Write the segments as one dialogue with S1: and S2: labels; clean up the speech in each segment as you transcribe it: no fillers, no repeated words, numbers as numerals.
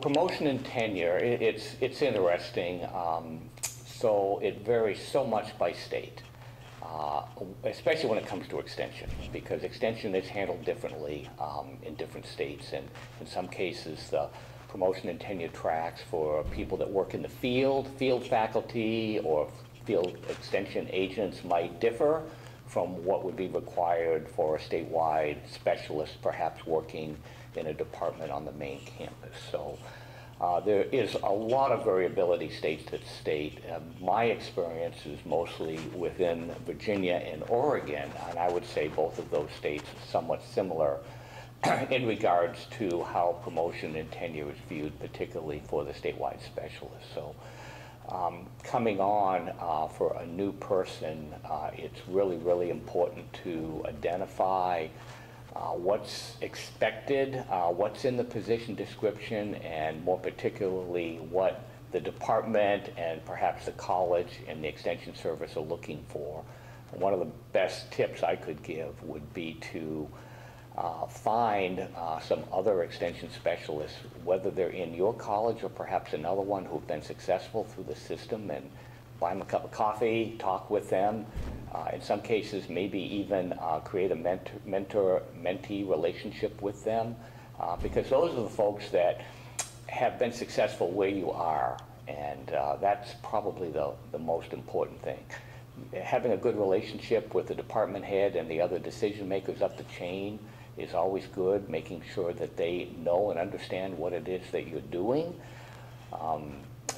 S1: promotion and tenure, it's interesting. So it varies so much by state, especially when it comes to extension, because extension is handled differently in different states, and in some cases the promotion and tenure tracks for people that work in the field faculty or field extension agents might differ from what would be required for a statewide specialist, perhaps working in a department on the main campus. So there is a lot of variability state to state. My experience is mostly within Virginia and Oregon, and I would say both of those states are somewhat similar in regards to how promotion and tenure is viewed, particularly for the statewide specialists. So coming on for a new person, it's really, really important to identify what's expected, what's in the position description, and more particularly what the department and perhaps the college and the extension service are looking for. One of the best tips I could give would be to find some other extension specialists, whether they're in your college or perhaps another one who've been successful through the system, and buy them a cup of coffee, talk with them. In some cases, maybe even create a mentor-mentee relationship with them, because those are the folks that have been successful where you are, and that's probably the most important thing. Having a good relationship with the department head and the other decision makers up the chain is always good, making sure that they know and understand what it is that you're doing.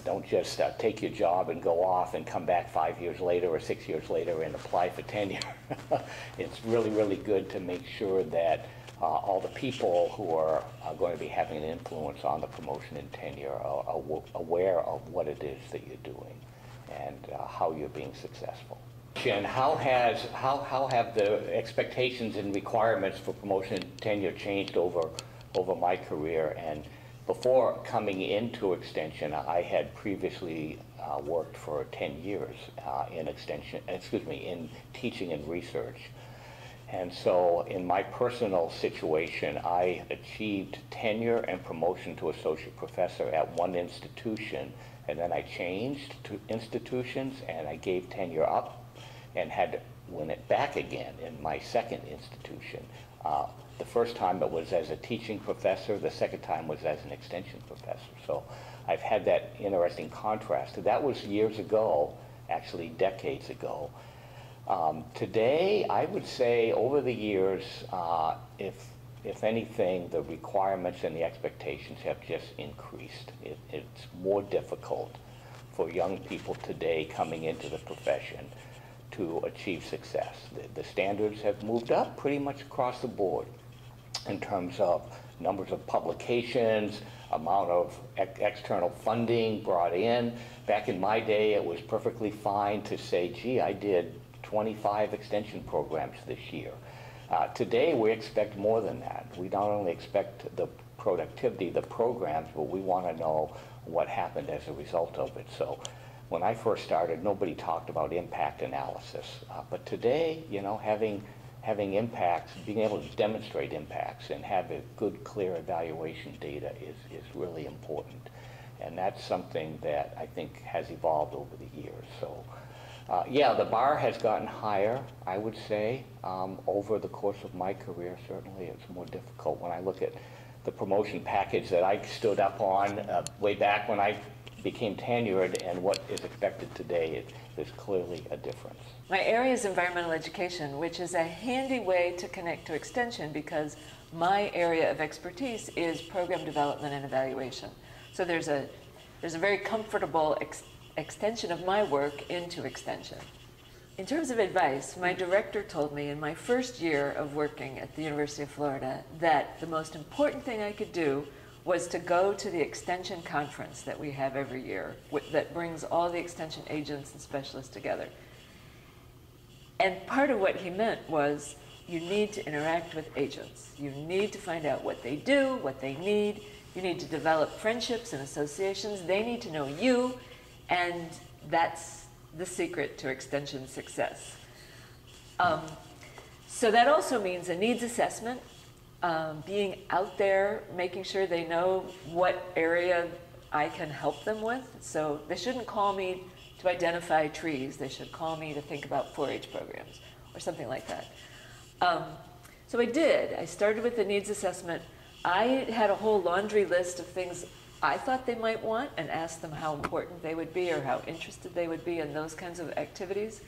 S1: Don't just take your job and go off and come back 5 years later or 6 years later and apply for tenure. It's really, really good to make sure that all the people who are going to be having an influence on the promotion and tenure are aware of what it is that you're doing and how you're being successful. And how have the expectations and requirements for promotion and tenure changed over my career? And before coming into extension, I had previously worked for 10 years in teaching and research. And so in my personal situation, I achieved tenure and promotion to associate professor at one institution, and then I changed to institutions and I gave tenure up and had to win it back again in my second institution. The first time it was as a teaching professor, the second time was as an extension professor. So I've had that interesting contrast. That was years ago, actually decades ago. Today, I would say over the years, if anything, the requirements and the expectations have just increased. It's more difficult for young people today coming into the profession to achieve success. The standards have moved up pretty much across the board in terms of numbers of publications, amount of external funding brought in. Back in my day, it was perfectly fine to say, gee, I did 25 extension programs this year. Today, we expect more than that. We not only expect the productivity, the programs, but we want to know what happened as a result of it. So when I first started, nobody talked about impact analysis. But today, you know, having impacts, being able to demonstrate impacts and have a good, clear evaluation data is really important. And that's something that I think has evolved over the years. So yeah, the bar has gotten higher, I would say, over the course of my career. Certainly it's more difficult. When I look at the promotion package that I stood up on way back when I became tenured and what is expected today, there's clearly a difference.
S2: My area is environmental education, which is a handy way to connect to extension because my area of expertise is program development and evaluation. So there's a very comfortable extension of my work into extension. In terms of advice, my director told me in my first year of working at the University of Florida that the most important thing I could do was to go to the extension conference that we have every year that brings all the extension agents and specialists together. And part of what he meant was you need to interact with agents. You need to find out what they do, what they need. You need to develop friendships and associations. They need to know you, and that's the secret to extension success. So that also means a needs assessment being out there, making sure they know what area I can help them with. So they shouldn't call me to identify trees. They should call me to think about 4-H programs or something like that. So I did. I started with the needs assessment. I had a whole laundry list of things I thought they might want and asked them how important they would be or how interested they would be in those kinds of activities.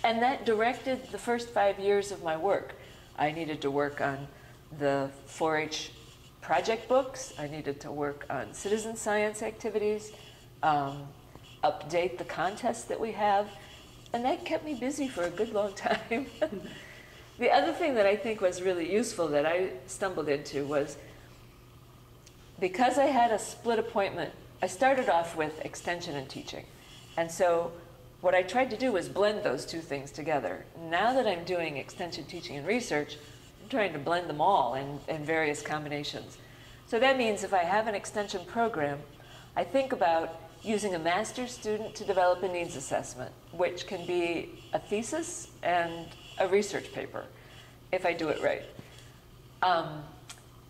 S2: And that directed the first 5 years of my work. I needed to work on the 4-H project books. I needed to work on citizen science activities, update the contests that we have. And that kept me busy for a good long time. The other thing that I think was really useful that I stumbled into was, because I had a split appointment, I started off with extension and teaching. And so what I tried to do was blend those two things together. Now that I'm doing extension, teaching, and research, I'm trying to blend them all in various combinations. So that means if I have an extension program, I think about using a master's student to develop a needs assessment, which can be a thesis and a research paper, if I do it right.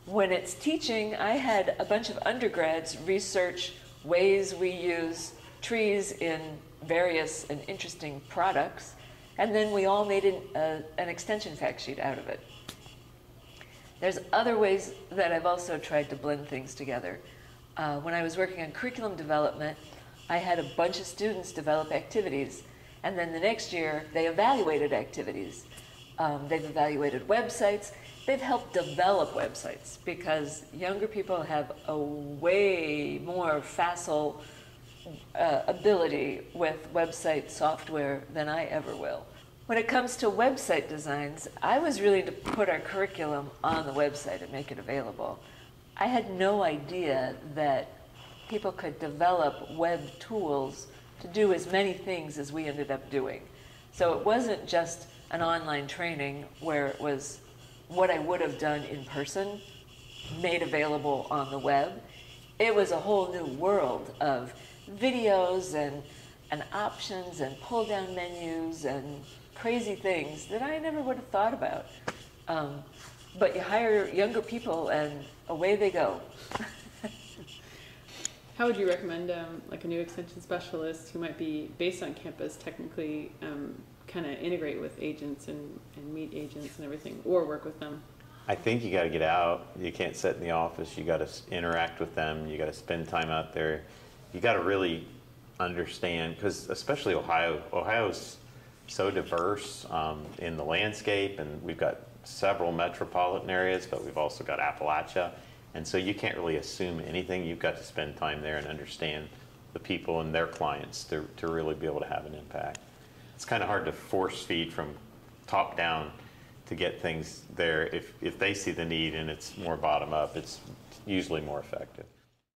S2: When it's teaching, I had a bunch of undergrads research ways we use trees in various and interesting products, and then we all made an extension fact sheet out of it. There's other ways that I've also tried to blend things together. When I was working on curriculum development, I had a bunch of students develop activities, and then the next year they evaluated activities. They've evaluated websites. They've helped develop websites because younger people have a way more facile ability with website software than I ever will. When it comes to website designs, I was really to put our curriculum on the website and make it available. I had no idea that people could develop web tools to do as many things as we ended up doing. So it wasn't just an online training where it was what I would have done in person made available on the web. It was a whole new world of videos and options and pull-down menus and crazy things that I never would have thought about. But you hire younger people and away they go.
S3: How would you recommend like a new extension specialist who might be based on campus technically kind of integrate with agents and meet agents and everything, or work with them?
S4: I think you got to get out. You can't sit in the office. You got to interact with them. You got to spend time out there. You got to really understand, because especially Ohio's so diverse in the landscape, and we've got several metropolitan areas, but we've also got Appalachia, and so you can't really assume anything. You've got to spend time there and understand the people and their clients to really be able to have an impact. It's kind of hard to force feed from top down to get things there. If they see the need and it's more bottom up, it's usually more effective.